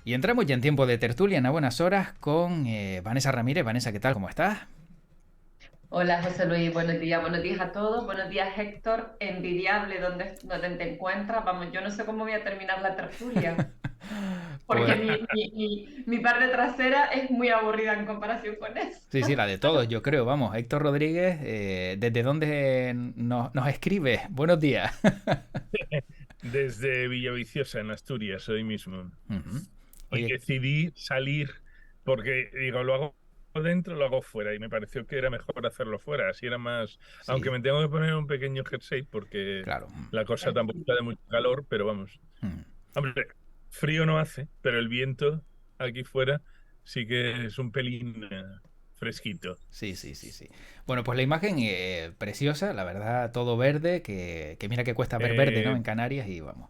Y entramos ya en tiempo de tertulia, en a buenas horas, con Vanessa Ramírez. Vanessa, ¿qué tal? ¿Cómo estás? Hola José Luis, buenos días a todos, buenos días Héctor, envidiable donde te encuentras, vamos, yo no sé cómo voy a terminar la tertulia, porque Pues mi parte trasera es muy aburrida en comparación con eso. sí, sí, la de todos, yo creo. Vamos, Héctor Rodríguez, ¿desde dónde nos escribe? Buenos días. Desde Villaviciosa, en Asturias, hoy mismo. Ujú. Y Oye, decidí salir porque, digo, lo hago dentro, lo hago fuera. Y me pareció que era mejor hacerlo fuera. Así era más. Aunque sí, me tengo que poner un pequeño jersey porque claro. la cosa tampoco está de mucho calor, pero vamos. Mm. Hombre, frío no hace, pero el viento aquí fuera sí que es un pelín fresquito. Sí, sí, sí, sí. Bueno, pues la imagen preciosa, la verdad, todo verde, que mira que cuesta ver verde, ¿no? Eh, En Canarias y vamos.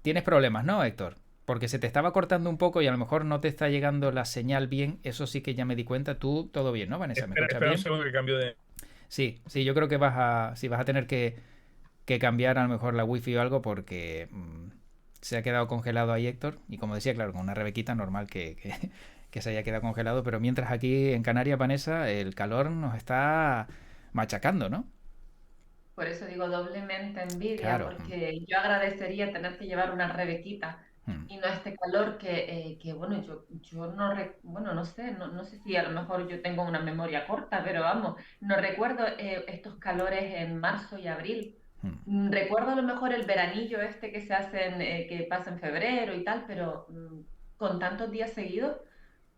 Tienes problemas, ¿no, Héctor? Porque se te estaba cortando un poco y a lo mejor no te está llegando la señal bien. Eso sí que ya me di cuenta. Tú, todo bien, ¿no, Vanessa? ¿Me espera, escuchas espera un bien? segundo que cambio de. Sí, sí, yo creo que sí, vas a tener que cambiar a lo mejor la wifi o algo porque se ha quedado congelado ahí Héctor. Y como decía, claro, con una rebequita normal que se haya quedado congelado. Pero mientras aquí en Canarias, Vanessa, el calor nos está machacando, ¿no? Por eso digo doblemente envidia, Claro. porque yo agradecería tener que llevar una rebequita Mm. y no este calor que bueno, yo no, bueno, no sé si a lo mejor yo tengo una memoria corta, pero vamos, no recuerdo estos calores en marzo y abril. Mm. Recuerdo a lo mejor el veranillo este que se hace, que pasa en febrero y tal, pero con tantos días seguidos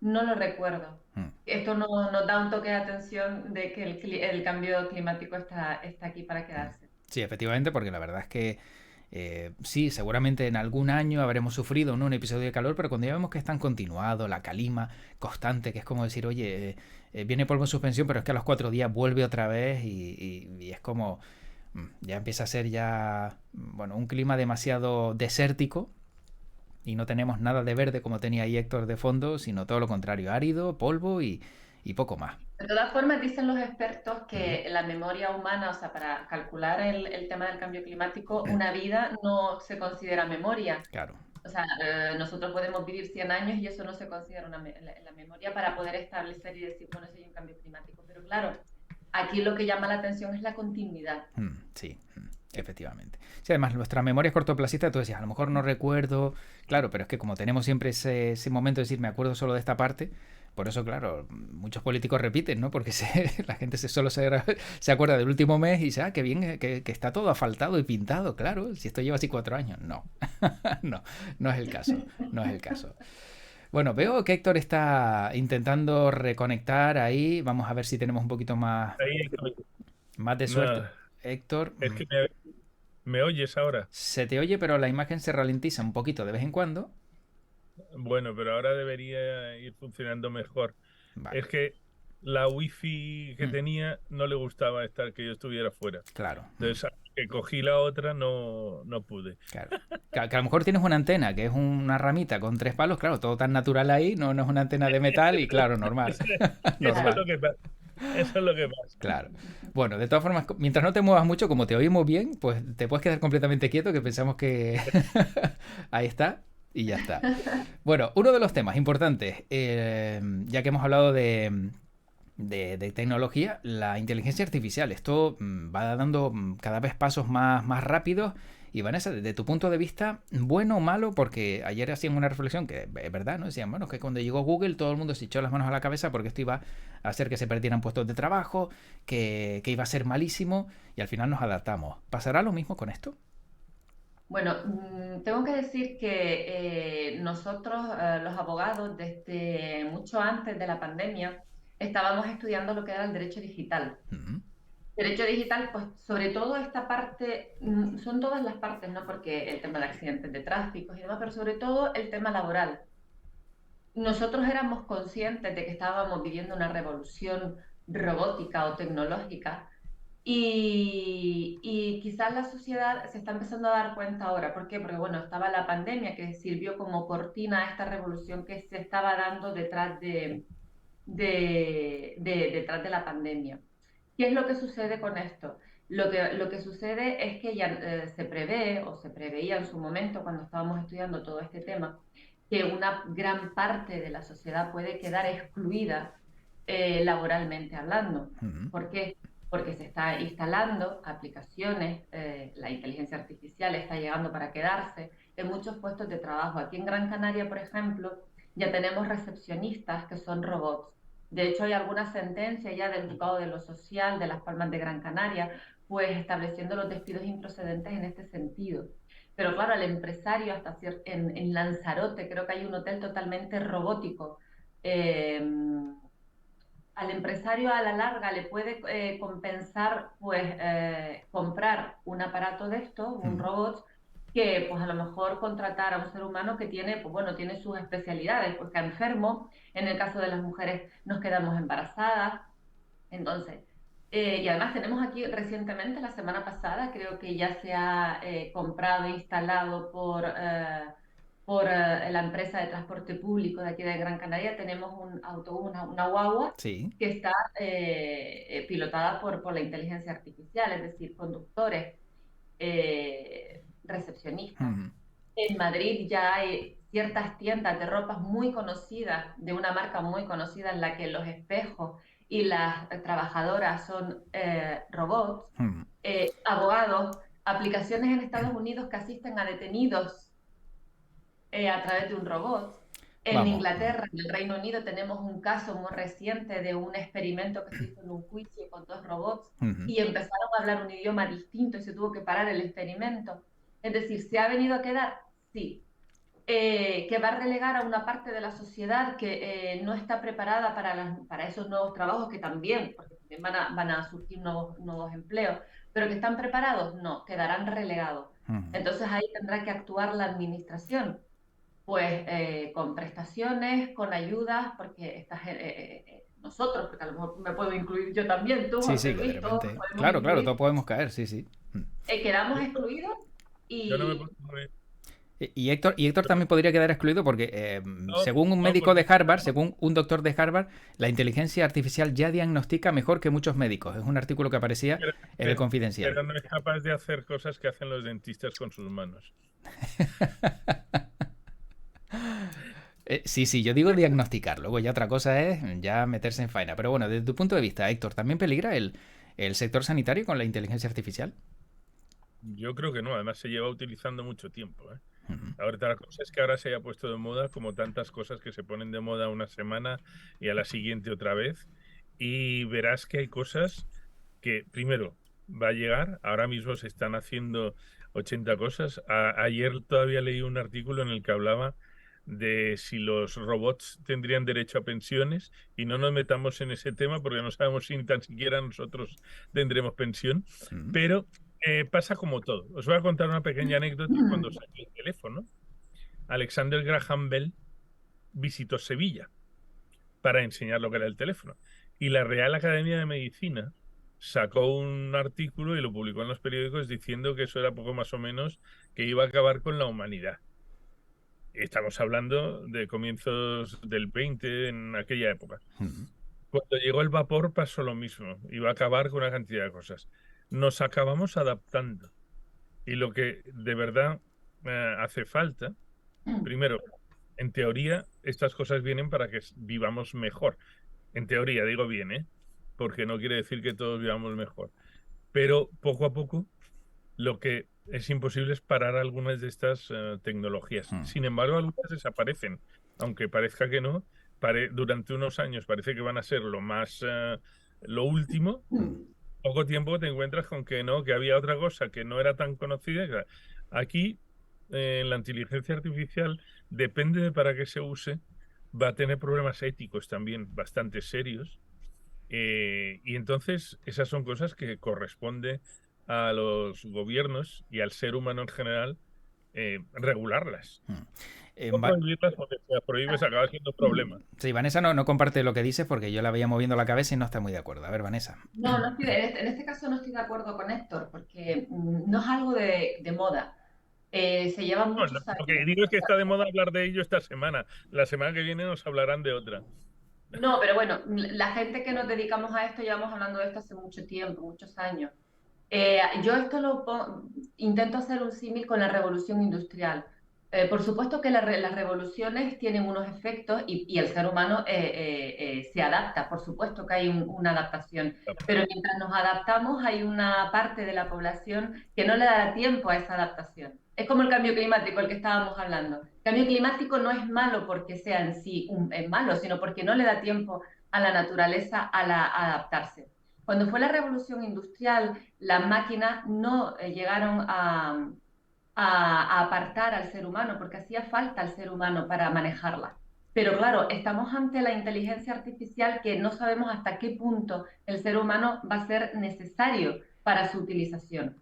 no lo recuerdo. Mm. Esto nos da un toque de atención de que el cambio climático está aquí para quedarse. Sí, efectivamente, porque la verdad es que sí, seguramente en algún año habremos sufrido, ¿no?, un episodio de calor, pero cuando ya vemos que es tan continuado, la calima constante, que es como decir, oye, viene polvo en suspensión, pero es que a los 4 días vuelve otra vez y es como, ya empieza a ser ya, bueno, un clima demasiado desértico y no tenemos nada de verde como tenía ahí Héctor de fondo, sino todo lo contrario, árido, polvo y poco más. De todas formas, dicen los expertos Ujú. que la memoria humana, o sea, para calcular el tema del cambio climático, una vida no se considera memoria. Claro. O sea, nosotros podemos vivir 100 años y eso no se considera la memoria para poder establecer y decir, bueno, si hay un cambio climático. Pero claro, aquí lo que llama la atención es la continuidad. Sí, efectivamente. Sí, además, nuestra memoria es cortoplacista, tú decías, a lo mejor no recuerdo, claro, pero es que como tenemos siempre ese momento de decir, me acuerdo solo de esta parte, por eso, claro, muchos políticos repiten, ¿no? Porque la gente se acuerda del último mes y dice, ah, qué bien, que está todo asfaltado y pintado, claro, si esto lleva así 4 años. No, no, no es el caso, no es el caso. Bueno, veo que Héctor está intentando reconectar ahí, vamos a ver si tenemos un poquito Ahí estoy. más de suerte. Nada, Héctor, es que me oyes ahora. se te oye, pero la imagen se ralentiza un poquito de vez en cuando. Bueno, pero ahora debería ir funcionando mejor. Es Vale. que la wifi que Mm, tenía no le gustaba estar que yo estuviera fuera. claro, Entonces, hasta que cogí la otra, no pude. claro. Que a lo mejor tienes una antena, que es una ramita con 3 palos, claro, todo tan natural ahí, no, no es una antena de metal y claro, normal. Eso es Claro. lo que pasa. Eso es lo que pasa. Claro. Bueno, de todas formas, mientras no te muevas mucho, como te oímos bien, pues te puedes quedar completamente quieto, que pensamos que ahí está y ya está. Bueno, uno de los temas importantes, ya que hemos hablado de tecnología, la inteligencia artificial. Esto va dando cada vez pasos más rápidos. Y Vanessa, desde tu punto de vista, bueno o malo, porque ayer hacían una reflexión que es verdad, ¿no? Decían, bueno, que cuando llegó Google todo el mundo se echó las manos a la cabeza porque esto iba a hacer que se perdieran puestos de trabajo, que iba a ser malísimo, y al final nos adaptamos. ¿Pasará lo mismo con esto? Bueno, tengo que decir que nosotros, los abogados, desde mucho antes de la pandemia, estábamos estudiando lo que era el derecho digital. Ujú. Derecho digital, pues sobre todo esta parte, son todas las partes, ¿no? Porque el tema de accidentes de tráfico y demás, pero sobre todo el tema laboral. Nosotros éramos conscientes de que estábamos viviendo una revolución robótica o tecnológica y quizás la sociedad se está empezando a dar cuenta ahora. ¿Por qué? Porque, bueno, estaba la pandemia que sirvió como cortina a esta revolución que se estaba dando detrás de la pandemia. ¿Qué es lo que sucede con esto? Lo que sucede es que ya se prevé o se preveía en su momento cuando estábamos estudiando todo este tema que una gran parte de la sociedad puede quedar excluida laboralmente hablando. Ujú. ¿Por qué? Porque se está instalando aplicaciones, la inteligencia artificial está llegando para quedarse en muchos puestos de trabajo. Aquí en Gran Canaria, por ejemplo, ya tenemos recepcionistas que son robots. De hecho, hay alguna sentencia ya del Juzgado de lo Social de Las Palmas de Gran Canaria, pues estableciendo los despidos improcedentes en este sentido. Pero claro, al empresario, en Lanzarote, creo que hay un hotel totalmente robótico. Eh, Al empresario a la larga le puede compensar pues comprar un aparato de estos, un Ujú. robot, que pues a lo mejor contratar a un ser humano que tiene, pues bueno, tiene sus especialidades, pues que enfermo, en el caso de las mujeres nos quedamos embarazadas, entonces, y además tenemos aquí recientemente, la semana pasada, creo que ya se ha comprado e instalado por la empresa de transporte público de aquí de Gran Canaria, tenemos un autobús, una guagua Sí. que está pilotada por la inteligencia artificial, es decir, conductores, recepcionistas. Ujú. En Madrid ya hay ciertas tiendas de ropas muy conocidas, de una marca muy conocida, en la que los espejos y las trabajadoras son robots, Ujú. abogados, aplicaciones en Estados Unidos que asisten a detenidos a través de un robot. En Vamos. Inglaterra, en el Reino Unido, tenemos un caso muy reciente de un experimento que se hizo en un juicio con dos robots Ujú. y empezaron a hablar un idioma distinto y se tuvo que parar el experimento. Es decir, ¿se ha venido a quedar? Sí. Que va a relegar a una parte de la sociedad que no está preparada para esos nuevos trabajos que también, porque también van a surgir nuevos empleos, pero que están preparados, no, quedarán relegados. Ujú. Entonces ahí tendrá que actuar la administración, pues con prestaciones, con ayudas, porque nosotros, porque a lo mejor me puedo incluir yo también, tú, Sí, José sí, que de Luis, todos nos repente. podemos Claro, claro, todos incluir, podemos caer, sí, sí. Mm. quedamos Yo, excluidos yo no me y... puedo mover. Y Héctor también podría quedar excluido porque, No, según un no, médico porque de Harvard, según un doctor de Harvard, la inteligencia artificial ya diagnostica mejor que muchos médicos. Es un artículo que aparecía pero, en el Confidencial. pero no es capaz de hacer cosas que hacen los dentistas con sus manos. Sí, sí, yo digo diagnosticar. Luego ya otra cosa es ya meterse en faena. Pero bueno, desde tu punto de vista, Héctor, ¿también peligra el sector sanitario con la inteligencia artificial? Yo creo que no, además se lleva utilizando mucho tiempo, ¿eh? Ujú. Ahora, la cosa es que ahora se haya puesto de moda como tantas cosas que se ponen de moda una semana y a la siguiente otra vez. Y verás que hay cosas que, primero, va a llegar. Ahora mismo se están haciendo 80 cosas. Ayer todavía leí un artículo en el que hablaba de si los robots tendrían derecho a pensiones y no nos metamos en ese tema porque no sabemos si ni tan siquiera nosotros tendremos pensión. Ujú. Pero pasa como todo. Os voy a contar una pequeña anécdota. Cuando salió el teléfono, Alexander Graham Bell visitó Sevilla para enseñar lo que era el teléfono. Y la Real Academia de Medicina sacó un artículo y lo publicó en los periódicos diciendo que eso era poco más o menos que iba a acabar con la humanidad. Estamos hablando de comienzos del 20, en aquella época. Ujú. Cuando llegó el vapor pasó lo mismo. Iba a acabar con una cantidad de cosas. Nos acabamos adaptando. Y lo que de verdad hace falta, primero, en teoría, estas cosas vienen para que vivamos mejor. En teoría, digo bien, ¿eh? Porque no quiere decir que todos vivamos mejor. Pero poco a poco, lo que es imposible es parar algunas de estas tecnologías. Ujú. Sin embargo, algunas desaparecen. Aunque parezca que no, durante unos años parece que van a ser lo último. Poco tiempo te encuentras con que no, que había otra cosa que no era tan conocida. Aquí, en la inteligencia artificial, depende de para qué se use, va a tener problemas éticos también bastante serios. Y entonces, esas son cosas que corresponde a los gobiernos y al ser humano en general regularlas. Ujú. No Va- prohibirlas, porque si las prohíbes acaba siendo problema. Sí, Vanessa no comparte lo que dices porque yo la veía moviendo la cabeza y no está muy de acuerdo. A ver, Vanessa. No, no estoy en este caso no estoy de acuerdo con Héctor, porque no es algo de moda. Se llevan No, muchos lo años. que digo es que está de moda hablar de ello esta semana. La semana que viene nos hablarán de otra. No, pero bueno, la gente que nos dedicamos a esto llevamos hablando de esto hace mucho tiempo, muchos años. Yo esto intento hacer un símil con la revolución industrial. Por supuesto que las revoluciones tienen unos efectos y el ser humano se adapta, por supuesto que hay una adaptación, pero mientras nos adaptamos hay una parte de la población que no le da tiempo a esa adaptación. Es como el cambio climático, el que estábamos hablando. El cambio climático no es malo porque sea en sí es malo, sino porque no le da tiempo a la naturaleza a adaptarse. Cuando fue la revolución industrial, las máquinas no llegaron a apartar al ser humano, porque hacía falta al ser humano para manejarla. Pero claro, estamos ante la inteligencia artificial que no sabemos hasta qué punto el ser humano va a ser necesario para su utilización.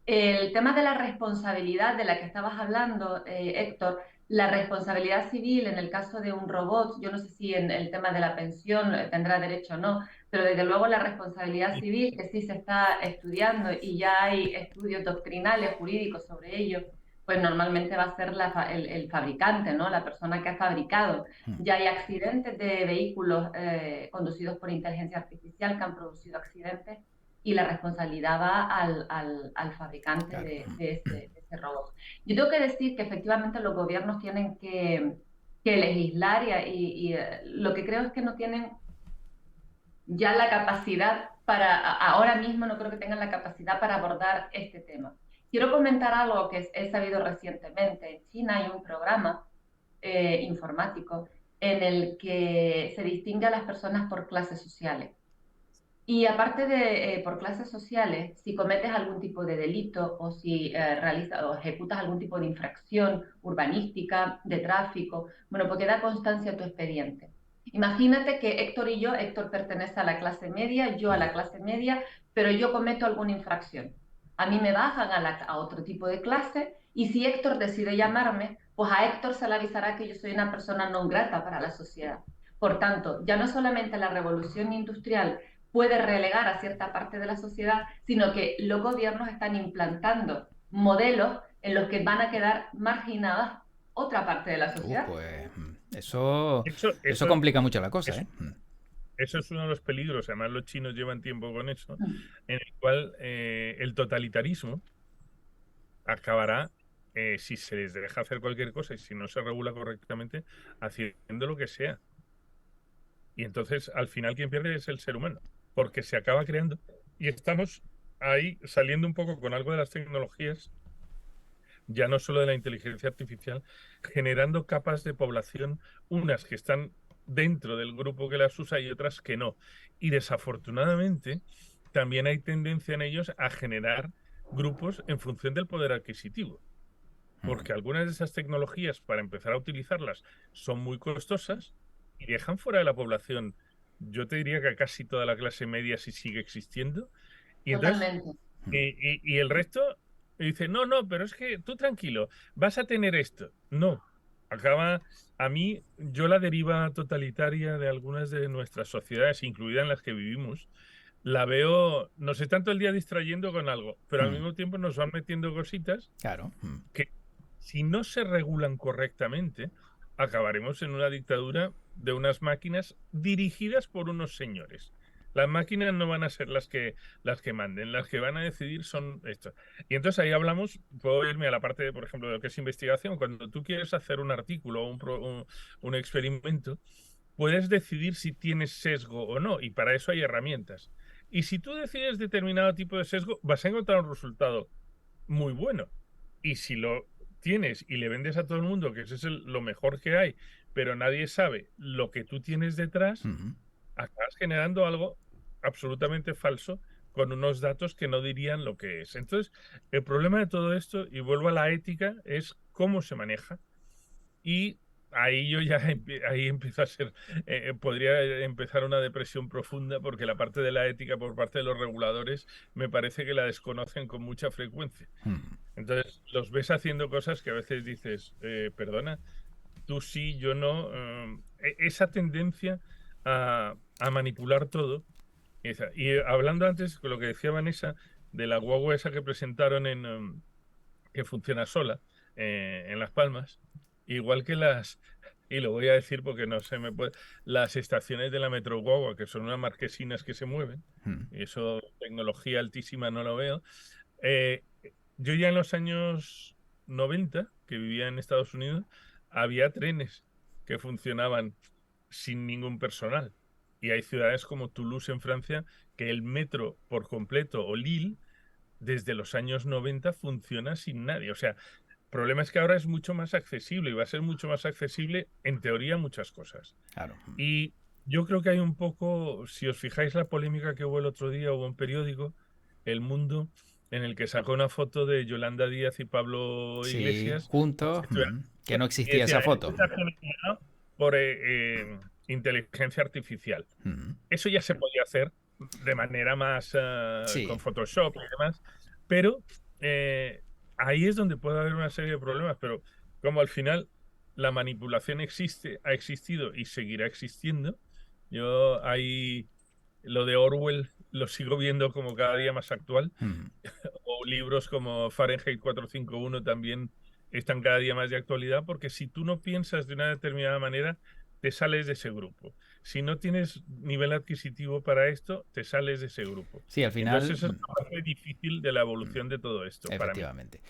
El tema de la responsabilidad de la que estabas hablando, Héctor, la responsabilidad civil en el caso de un robot, yo no sé si en el tema de la pensión tendrá derecho o no, pero desde luego la responsabilidad civil, que sí se está estudiando y ya hay estudios doctrinales, jurídicos sobre ello, pues normalmente va a ser el fabricante, ¿no? La persona que ha fabricado. Ya hay accidentes de vehículos conducidos por inteligencia artificial que han producido accidentes y la responsabilidad va al fabricante Claro. de ese robot. Yo tengo que decir que efectivamente los gobiernos tienen que legislar y lo que creo es que no tienen ya la capacidad ahora mismo no creo que tengan la capacidad para abordar este tema. Quiero comentar algo que he sabido recientemente. En China hay un programa informático en el que se distingue a las personas por clases sociales. Y aparte de por clases sociales, si cometes algún tipo de delito o si realizas o ejecutas algún tipo de infracción urbanística, de tráfico, bueno, pues queda constancia en tu expediente. Imagínate que Héctor y yo, Héctor pertenece a la clase media, yo a la clase media, pero yo cometo alguna infracción. A mí me bajan a otro tipo de clase y si Héctor decide llamarme, pues a Héctor se le avisará que yo soy una persona no grata para la sociedad. Por tanto, ya no solamente la revolución industrial puede relegar a cierta parte de la sociedad, sino que los gobiernos están implantando modelos en los que van a quedar marginadas otra parte de la sociedad. Pues eso, Eso, eso eso, complica mucho la cosa, eso, ¿eh? eso es uno de los peligros, además los chinos llevan tiempo con eso, en el cual el totalitarismo acabará, si se les deja hacer cualquier cosa y si no se regula correctamente, haciendo lo que sea. Y entonces, al final, quien pierde es el ser humano, porque se acaba creando. Y estamos ahí saliendo un poco con algo de las tecnologías, ya no solo de la inteligencia artificial, generando capas de población, unas que están dentro del grupo que las usa y otras que no. Y desafortunadamente, también hay tendencia en ellos a generar grupos en función del poder adquisitivo. Porque algunas de esas tecnologías, para empezar a utilizarlas, son muy costosas y dejan fuera de la población. Yo te diría que casi toda la clase media sí sigue existiendo. Y entonces, Totalmente. y el resto dice, no, no, pero es que tú tranquilo, vas a tener esto. No, acaba, a mí, yo la deriva totalitaria de algunas de nuestras sociedades, incluidas en las que vivimos, la veo, nos están todo el día distrayendo con algo, pero al mismo tiempo nos van metiendo cositas Claro. que si no se regulan correctamente, acabaremos en una dictadura de unas máquinas dirigidas por unos señores. Las máquinas no van a ser las que manden, las que van a decidir son estos. Y entonces ahí hablamos, puedo irme a la parte, por ejemplo, de lo que es investigación. Cuando tú quieres hacer un artículo o un experimento, puedes decidir si tienes sesgo o no, y para eso hay herramientas. Y si tú decides determinado tipo de sesgo, vas a encontrar un resultado muy bueno. Y si lo tienes y le vendes a todo el mundo que ese es lo mejor que hay, pero nadie sabe lo que tú tienes detrás, acabas generando algo absolutamente falso con unos datos que no dirían lo que es. Entonces, el problema de todo esto, y vuelvo a la ética, es cómo se maneja. Y ahí yo ya ahí empiezo a ser, podría empezar una depresión profunda porque la parte de la ética por parte de los reguladores me parece que la desconocen con mucha frecuencia. Entonces, los ves haciendo cosas que a veces dices, perdona, tú sí, yo no. Esa tendencia a manipular todo. Y hablando antes, con lo que decía Vanessa, de la guagua esa que presentaron que funciona sola en Las Palmas, igual que y lo voy a decir porque no se me puede, las estaciones de la Metro Guagua, que son unas marquesinas que se mueven, y eso, tecnología altísima no lo veo. Yo ya en los años 90 que vivía en Estados Unidos, había trenes que funcionaban sin ningún personal. Y hay ciudades como Toulouse en Francia que el metro por completo, o Lille, desde los años 90 funciona sin nadie. O sea, el problema es que ahora es mucho más accesible y va a ser mucho más accesible, en teoría, muchas cosas. Claro. Y yo creo que hay un poco, si os fijáis la polémica que hubo el otro día, hubo un periódico, El Mundo, en el que sacó una foto de Yolanda Díaz y Pablo Sí, Iglesias. juntos, que no Y existía decía, esa foto. esto está generado por inteligencia artificial. Eso ya se podía hacer de manera más Sí. con Photoshop y demás, pero ahí es donde puede haber una serie de problemas, pero como al final la manipulación existe, ha existido y seguirá existiendo, yo ahí lo de Orwell lo sigo viendo como cada día más actual, o libros como Fahrenheit 451 también están cada día más de actualidad, porque si tú no piensas de una determinada manera, te sales de ese grupo. Si no tienes nivel adquisitivo para esto, te sales de ese grupo. Sí, al final. Entonces, eso es la parte difícil de la evolución de todo esto, para mí. Efectivamente.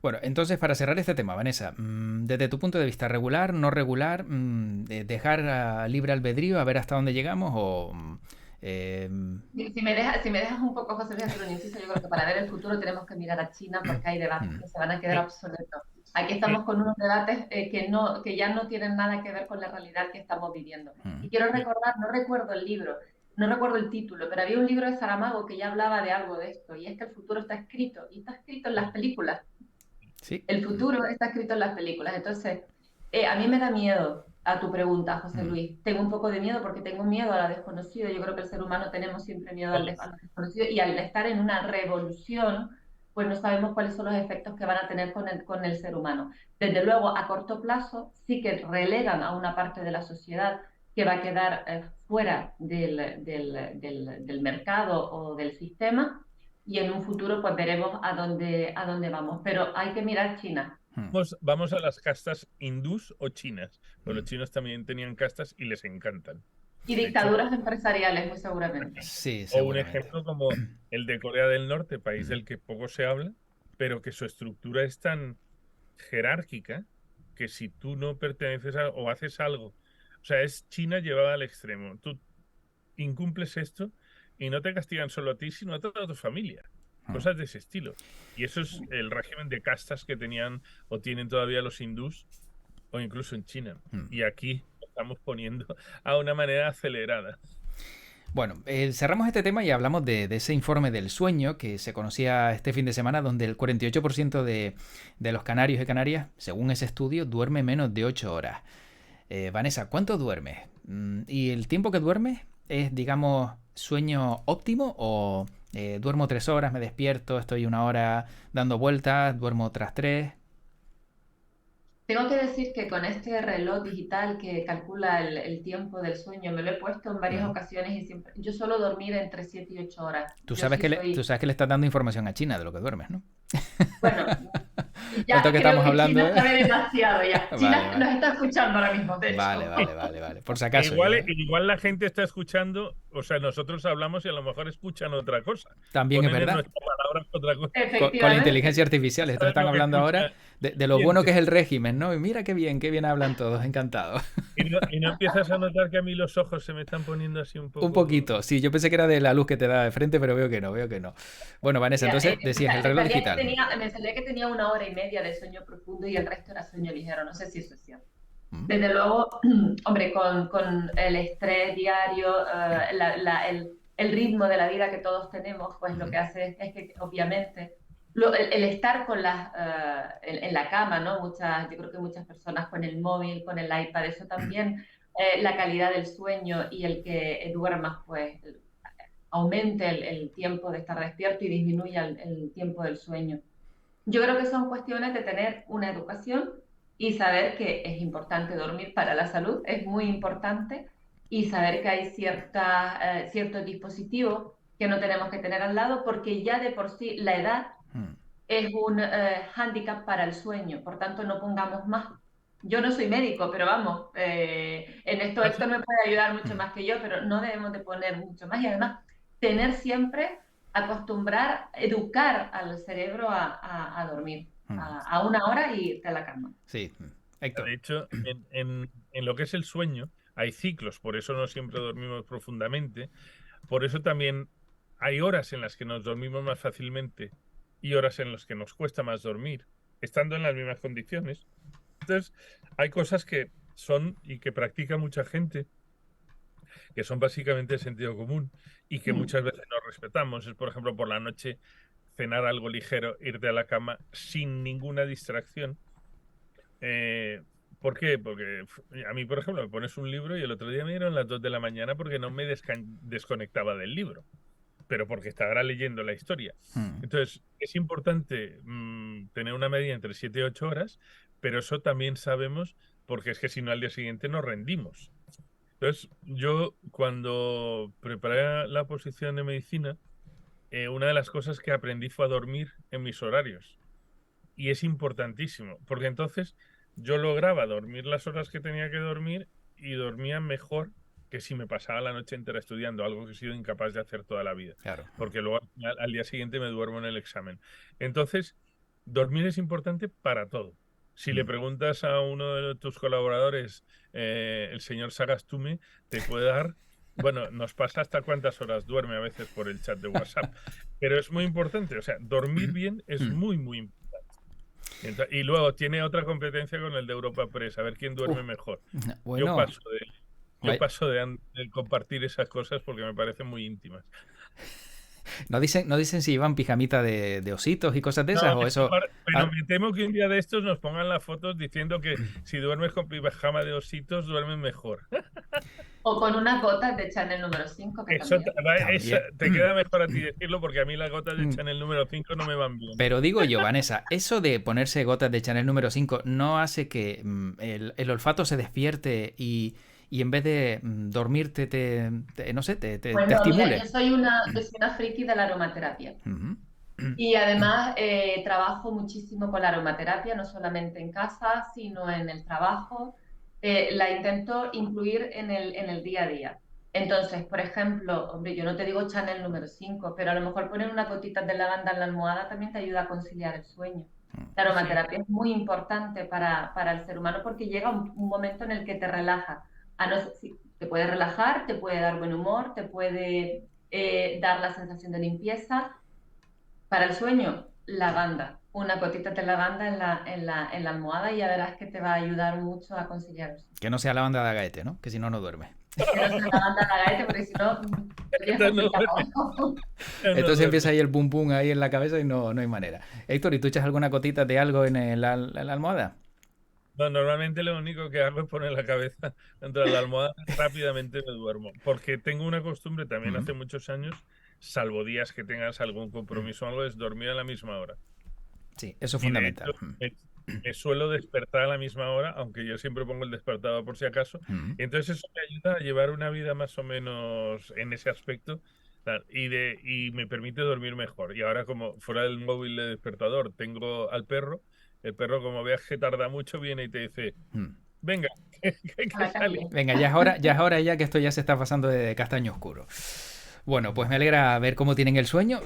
Bueno, entonces para cerrar este tema, Vanessa, desde tu punto de vista, regular, no regular, dejar libre albedrío a ver hasta dónde llegamos o... Si me dejas un poco, José Luis, hacer un inciso, yo creo que para ver el futuro tenemos que mirar a China porque hay debates que se van a quedar obsoletos. Aquí estamos con unos debates que ya no tienen nada que ver con la realidad que estamos viviendo. Y quiero recordar, no recuerdo el libro, no recuerdo el título, pero había un libro de Saramago que ya hablaba de algo de esto, y es que el futuro está escrito, y está escrito en las películas. Sí. El futuro está escrito en las películas. Entonces, a mí me da miedo a tu pregunta, José Luis. Tengo un poco de miedo porque tengo miedo a lo desconocido. Yo creo que el ser humano tenemos siempre miedo a lo desconocido, y al estar en una revolución, pues no sabemos cuáles son los efectos que van a tener con el ser humano. Desde luego, a corto plazo, sí que relegan a una parte de la sociedad que va a quedar fuera del mercado o del sistema, y en un futuro pues veremos a dónde vamos. Pero hay que mirar China. Vamos a las castas hindús o chinas, porque los chinos también tenían castas y les encantan. Y dictaduras empresariales, muy seguramente. Sí, O un seguramente. ejemplo como el de Corea del Norte, país del que poco se habla, pero que su estructura es tan jerárquica que si tú no perteneces o haces algo, o sea, es China llevada al extremo. Tú incumples esto y no te castigan solo a ti, sino a toda tu familia. Cosas de ese estilo. Y eso es el régimen de castas que tenían o tienen todavía los hindús, o incluso en China. Y aquí lo estamos poniendo a una manera acelerada. Bueno, cerramos este tema y hablamos de ese informe del sueño que se conocía este fin de semana, donde el 48% de los canarios y canarias, según ese estudio, duerme menos de 8 horas. Vanessa, ¿cuánto duermes? ¿Y el tiempo que duermes es, digamos, sueño óptimo o duermo 3 horas, me despierto, estoy 1 hora dando vueltas, duermo otras 3? Tengo que decir que con este reloj digital que calcula el tiempo del sueño, me lo he puesto en varias ocasiones y siempre, yo suelo dormir entre 7 y 8 horas. Tú Yo sabes sí que soy... tú sabes que le estás dando información a China de lo que duermes, ¿no? Bueno, ya Tanto que creo estamos que hablando, China sabe demasiado ya. China Vale. nos está escuchando ahora mismo, de hecho. Vale. Por si acaso. Igual la gente está escuchando, o sea, nosotros hablamos y a lo mejor escuchan otra cosa. También es Ponen en verdad. nuestras palabras otra cosa. Con la inteligencia artificial. Estos están hablando ahora de lo bueno que es el régimen, ¿no? Y mira qué bien hablan todos, encantados. Y no empiezas a notar que a mí los ojos se me están poniendo así un poco. Un poquito, sí, yo pensé que era de la luz que te da de frente, pero veo que no. Bueno, Vanessa, entonces decías el reloj digital. Me salía que tenía 1 hora y media de sueño profundo y el resto era sueño ligero. No sé si eso es cierto. Desde luego, hombre, con el estrés diario, el ritmo de la vida que todos tenemos, pues lo que hace es que obviamente el estar en la cama, ¿no? Yo creo que muchas personas con el móvil, con el iPad, eso también, la calidad del sueño y el que duermas, pues aumente el tiempo de estar despierto y disminuya el tiempo del sueño. Yo creo que son cuestiones de tener una educación y saber que es importante dormir para la salud, es muy importante, y saber que hay ciertos dispositivos que no tenemos que tener al lado, porque ya de por sí la edad es un hándicap para el sueño, por tanto no pongamos más. Yo no soy médico, pero vamos, en esto Héctor me puede ayudar mucho más que yo, pero no debemos de poner mucho más, y además tener siempre, acostumbrar, educar al cerebro a dormir. a 1 hora y irte a la cama. Sí, Héctor. De hecho, en lo que es el sueño, hay ciclos, por eso no siempre dormimos profundamente. Por eso también hay horas en las que nos dormimos más fácilmente y horas en las que nos cuesta más dormir, estando en las mismas condiciones. Entonces, hay cosas que son y que practica mucha gente, que son básicamente de sentido común y que muchas veces no respetamos. Es, por ejemplo, por la noche cenar algo ligero, irte a la cama sin ninguna distracción. ¿Por qué? Porque a mí, por ejemplo, me pones un libro y el otro día me dieron las 2 de la mañana porque no me desconectaba del libro, pero porque estaba leyendo la historia. Entonces, es importante tener una media entre 7 y 8 horas, pero eso también sabemos porque es que si no al día siguiente nos rendimos. Entonces, yo cuando preparé la oposición de medicina, una de las cosas que aprendí fue a dormir en mis horarios. Y es importantísimo, porque entonces yo lograba dormir las horas que tenía que dormir y dormía mejor que si me pasaba la noche entera estudiando, algo que he sido incapaz de hacer toda la vida. Claro. Porque luego al día siguiente me duermo en el examen. Entonces, dormir es importante para todo. Si le preguntas a uno de tus colaboradores, el señor Sagastume, te puede dar, bueno, nos pasa hasta cuántas horas duerme a veces por el chat de WhatsApp, pero es muy importante, o sea, dormir bien es muy, muy importante. Y luego tiene otra competencia con el de Europa Press, a ver quién duerme mejor. Bueno, Yo paso de compartir esas cosas porque me parecen muy íntimas. ¿No dicen si llevan pijamita de ositos y cosas de esas? No, ¿O eso? pero me temo que un día de estos nos pongan las fotos diciendo que si duermes con pijama de ositos, duermes mejor. O con unas gotas de Chanel número 5, que Eso también. te queda mejor a ti decirlo porque a mí las gotas de Chanel número 5 no me van bien. Pero digo yo, Vanessa, eso de ponerse gotas de Chanel número 5 no hace que el olfato se despierte y en vez de dormirte, no sé, te estimule. Mira, yo soy una friki de la aromaterapia. Y además trabajo muchísimo con la aromaterapia, no solamente en casa, sino en el trabajo. La intento incluir en el día a día. Entonces, por ejemplo, hombre, yo no te digo Chanel número 5, pero a lo mejor poner una gotita de lavanda en la almohada también te ayuda a conciliar el sueño. La aromaterapia es muy importante para el ser humano porque llega un momento en el que te relaja. Te puede relajar, te puede dar buen humor, te puede dar la sensación de limpieza. Para el sueño, lavanda. Una gotita de lavanda en la almohada y ya verás que te va a ayudar mucho a conciliar el sueño. Que no sea lavanda de agaete, ¿no? Que si no, no duerme. Que no sea lavanda de agaete, porque si no, entonces empieza ahí el pum pum ahí en la cabeza y no hay manera. Héctor, ¿y tú echas alguna gotita de algo en la almohada? No, normalmente lo único que hago es poner la cabeza dentro de la almohada, rápidamente me duermo. Porque tengo una costumbre también hace muchos años, salvo días que tengas algún compromiso o algo, es dormir a la misma hora. Sí, eso es fundamental. Me suelo despertar a la misma hora, aunque yo siempre pongo el despertador por si acaso. Entonces eso me ayuda a llevar una vida más o menos en ese aspecto y me permite dormir mejor. Y ahora, como fuera del móvil de despertador tengo al perro, el perro, como veas que tarda mucho, viene y te dice, venga, que sale. Venga, ya es hora ya que esto ya se está pasando de castaño oscuro. Bueno, pues me alegra ver cómo tienen el sueño.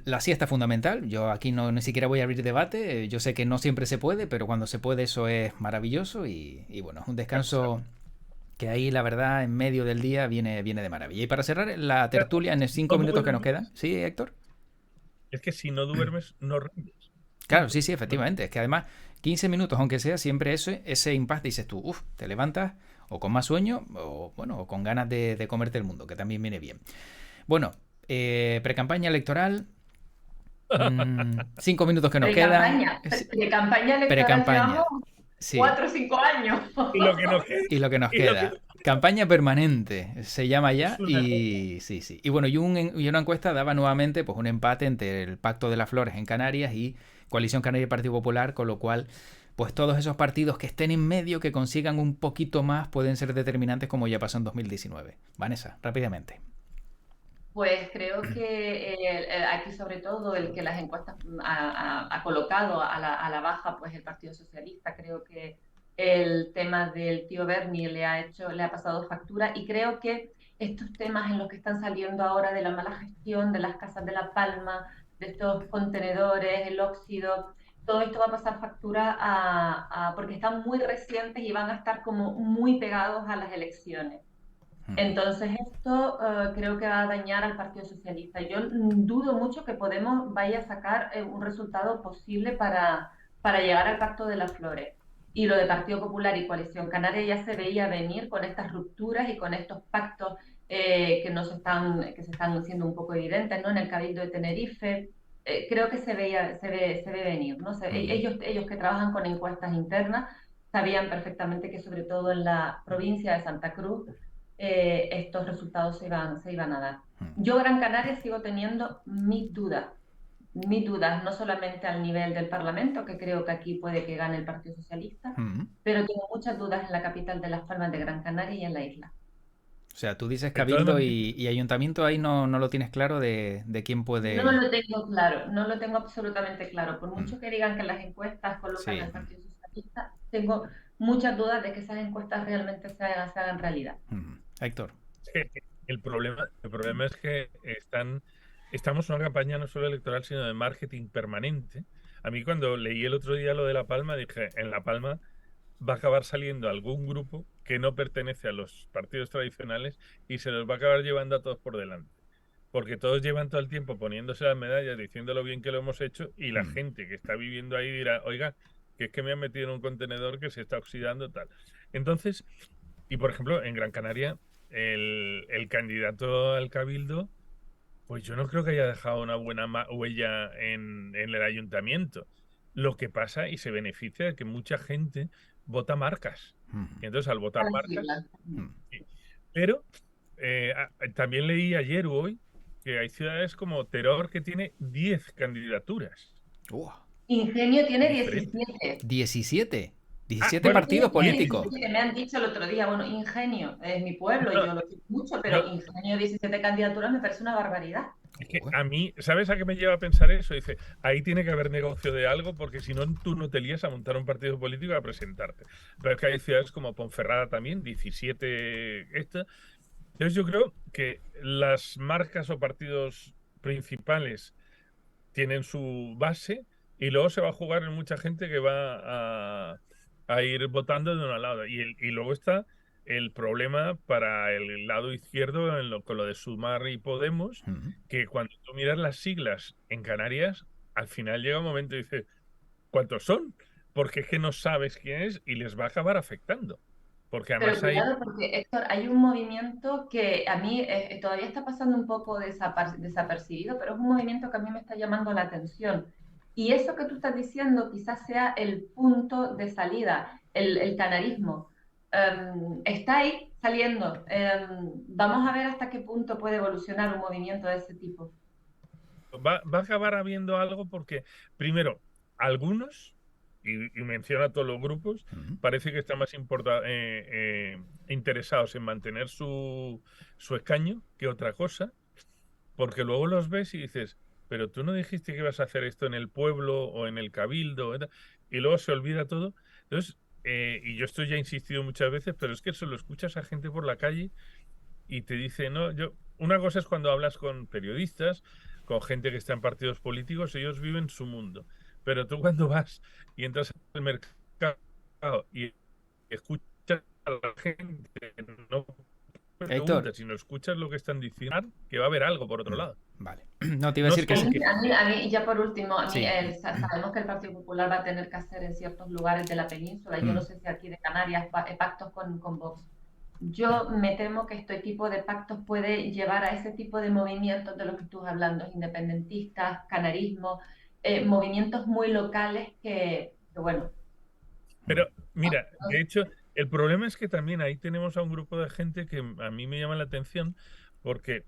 La siesta es fundamental. Yo aquí ni siquiera voy a abrir debate. Yo sé que no siempre se puede, pero cuando se puede eso es maravilloso y bueno, es un descanso que ahí la verdad en medio del día viene de maravilla. Y para cerrar la tertulia en los 5 minutos que nos quedan. ¿Sí, Héctor? Es que si no duermes, no rindes. Claro, sí, efectivamente. Es que además 15 minutos, aunque sea, siempre ese impasse dices tú, te levantas o con más sueño o bueno, o con ganas de comerte el mundo, que también viene bien. Bueno, precampaña electoral, 5 minutos que nos quedan. Precampaña electoral llevamos 4 o 5 años. Y lo que nos queda. Campaña permanente se llama ya y sí. Y bueno, y una encuesta daba nuevamente pues un empate entre el Pacto de las Flores en Canarias y Coalición Canaria y Partido Popular, con lo cual pues todos esos partidos que estén en medio, que consigan un poquito más, pueden ser determinantes, como ya pasó en 2019. Vanessa, rápidamente. Pues creo que aquí sobre todo el que las encuestas ha colocado a la baja pues el Partido Socialista. Creo que el tema del tío Berni le ha pasado factura y creo que estos temas en los que están saliendo ahora de la mala gestión de las casas de La Palma, de estos contenedores, el óxido, todo esto va a pasar factura porque están muy recientes y van a estar como muy pegados a las elecciones. Entonces esto creo que va a dañar al Partido Socialista. Yo dudo mucho que Podemos vaya a sacar un resultado posible para llegar al Pacto de las Flores. Y lo de Partido Popular y Coalición Canaria ya se veía venir con estas rupturas y con estos pactos que se están haciendo un poco evidentes, ¿no? En el Cabildo de Tenerife. Creo que se ve venir, ¿no? Ellos que trabajan con encuestas internas sabían perfectamente que sobre todo en la provincia de Santa Cruz estos resultados se iban a dar. Yo, Gran Canaria, sigo teniendo mis dudas, no solamente al nivel del Parlamento, que creo que aquí puede que gane el Partido Socialista, pero tengo muchas dudas en la capital de Las Palmas de Gran Canaria y en la isla. O sea, tú dices De todas Cabildo maneras, y Ayuntamiento, ahí no lo tienes claro de quién No puede... lo tengo claro, no lo tengo absolutamente claro. Por mucho que digan que las encuestas colocan Sí. al Partido Socialista, tengo muchas dudas de que esas encuestas realmente se hagan realidad. Héctor. el problema es que estamos en una campaña no solo electoral, sino de marketing permanente. A mí cuando leí el otro día lo de La Palma, dije, en La Palma va a acabar saliendo algún grupo que no pertenece a los partidos tradicionales y se los va a acabar llevando a todos por delante. Porque todos llevan todo el tiempo poniéndose las medallas, diciendo lo bien que lo hemos hecho, y la gente que está viviendo ahí dirá, oiga, que es que me han metido en un contenedor que se está oxidando, tal. Entonces, y por ejemplo, en Gran Canaria, el candidato al Cabildo, pues yo no creo que haya dejado una buena huella en el ayuntamiento. Lo que pasa y se beneficia de que mucha gente vota marcas. Y entonces, al votar marcas, sí. Pero también leí ayer o hoy que hay ciudades como Teror que tiene 10 candidaturas Ingenio tiene diferentes. 17. 17. 17 Bueno, partidos Tiene 10. políticos. 17 que me han dicho el otro día. Bueno, Ingenio es mi pueblo y No, yo lo quiero mucho, yo, pero Ingenio 17 candidaturas me parece una barbaridad. es que a mí, ¿sabes a qué me lleva a pensar eso? Dice, ahí tiene que haber negocio de algo porque si no, tú no te lías a montar un partido político y a presentarte. Pero es que hay ciudades como Ponferrada también, 17 esta. Entonces yo creo que las marcas o partidos principales tienen su base y luego se va a jugar en mucha gente que va a ir votando de un lado. Y luego está el problema para el lado izquierdo con lo de Sumar y Podemos, que cuando tú miras las siglas en Canarias, al final llega un momento y dices, ¿cuántos son? Porque es que no sabes quién es y les va a acabar afectando. Porque Pero además hay... cuidado porque, Héctor, hay un movimiento que a mí todavía está pasando un poco desapercibido, pero es un movimiento que a mí me está llamando la atención. Y eso que tú estás diciendo quizás sea el punto de salida, el canarismo. Está ahí saliendo. Vamos a ver hasta qué punto puede evolucionar un movimiento de ese tipo. Va a acabar habiendo algo porque, primero, algunos, y menciona a todos los grupos, parece que están más interesados en mantener su escaño que otra cosa, porque luego los ves y dices, pero tú no dijiste que ibas a hacer esto en el pueblo o en el cabildo, y luego se olvida todo. Entonces, y yo esto ya he insistido muchas veces, pero es que eso lo escuchas a gente por la calle y te dice, no, una cosa es cuando hablas con periodistas, con gente que está en partidos políticos, ellos viven su mundo. Pero tú cuando vas y entras al mercado y escuchas a la gente, no Héctor. preguntas, sino escuchas lo que están diciendo, que va a haber algo por otro lado. Vale. No, te iba a No decir que sé, sí. Y ya por último, Sí. sabemos que el Partido Popular va a tener que hacer en ciertos lugares de la península, yo no sé si aquí de Canarias, pactos con Vox. Yo me temo que este tipo de pactos puede llevar a ese tipo de movimientos de los que tú estás hablando, independentistas, canarismo, movimientos muy locales que bueno. Pero mira, de hecho, el problema es que también ahí tenemos a un grupo de gente que a mí me llama la atención porque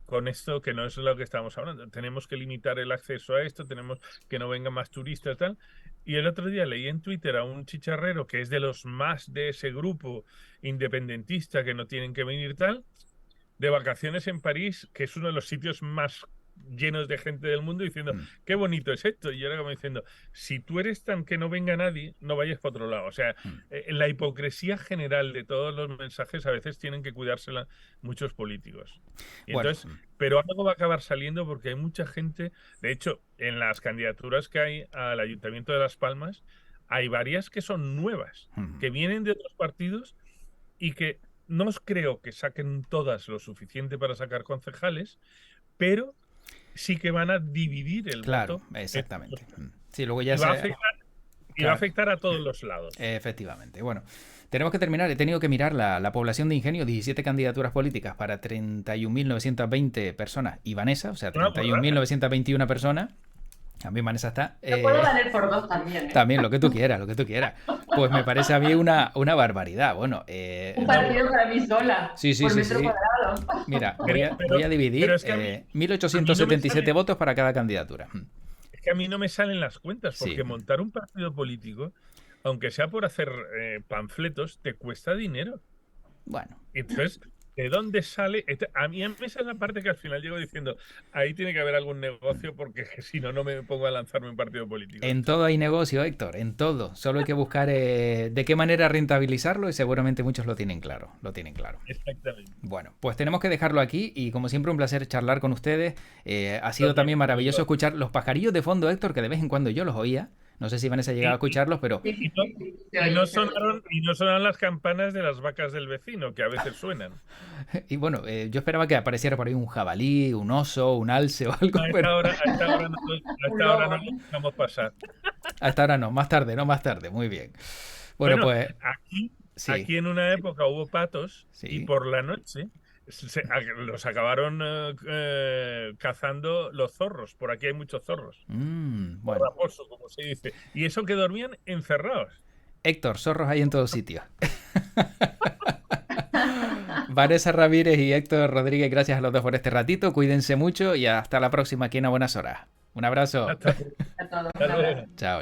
con esto, que no es lo que estamos hablando, tenemos que limitar el acceso a esto, tenemos que no vengan más turistas, tal. Y el otro día leí en Twitter a un chicharrero que es de los más de ese grupo independentista que no tienen que venir tal, de vacaciones en París, que es uno de los sitios más llenos de gente del mundo diciendo, qué bonito es esto. Y yo era como diciendo, si tú eres tan que no venga nadie, no vayas para otro lado. O sea, la hipocresía general de todos los mensajes a veces tienen que cuidársela muchos políticos. Y Bueno, entonces, pero algo va a acabar saliendo porque hay mucha gente. De hecho, en las candidaturas que hay al Ayuntamiento de Las Palmas, hay varias que son nuevas, que vienen de otros partidos y que no os creo que saquen todas lo suficiente para sacar concejales, pero sí que van a dividir el claro, voto. exactamente. Sí, luego ya Y va a afectar a todos los lados. Efectivamente. Bueno, tenemos que terminar. He tenido que mirar la población de Ingenio, 17 candidaturas políticas para 31.920 personas. Y Vanessa, o sea, 31.921 personas. También Vanessa está. Te puedo valer por 2 también. También, lo que tú quieras, lo que tú quieras. Pues me parece a mí una barbaridad. Bueno, un partido para mí sola. Sí, por metro cuadrado. Mira, voy a dividir 1.877 votos para cada candidatura. Es que a mí no me salen las cuentas, porque montar un partido político, aunque sea por hacer panfletos, te cuesta dinero. Bueno. Entonces, ¿de dónde sale? A mí esa es la parte que al final llego diciendo, ahí tiene que haber algún negocio, porque si no, no me pongo a lanzarme un partido político. En todo hay negocio, Héctor, en todo. Solo hay que buscar de qué manera rentabilizarlo y seguramente muchos lo tienen claro. Exactamente. Bueno, pues tenemos que dejarlo aquí y como siempre un placer charlar con ustedes. Ha sido también maravilloso escuchar los pajarillos de fondo, Héctor, que de vez en cuando yo los oía. No sé si Vanessa llegaba a escucharlos, pero... Y no sonaron las campanas de las vacas del vecino, que a veces suenan. Y bueno, yo esperaba que apareciera por ahí un jabalí, un oso, un alce o algo. A esta hora no lo dejamos pasar. A esta hora no, más tarde, muy bien. Bueno, pues... Aquí en una época hubo patos y por la noche los acabaron cazando los zorros. Por aquí hay muchos zorros. Bueno. Raposo, como se dice. Y eso que dormían encerrados. Héctor, zorros hay en todos sitios. Vanessa Ramírez y Héctor Rodríguez, gracias a los dos por este ratito. Cuídense mucho y hasta la próxima aquí en A Buenas Horas. Un abrazo. Hasta luego. Chao.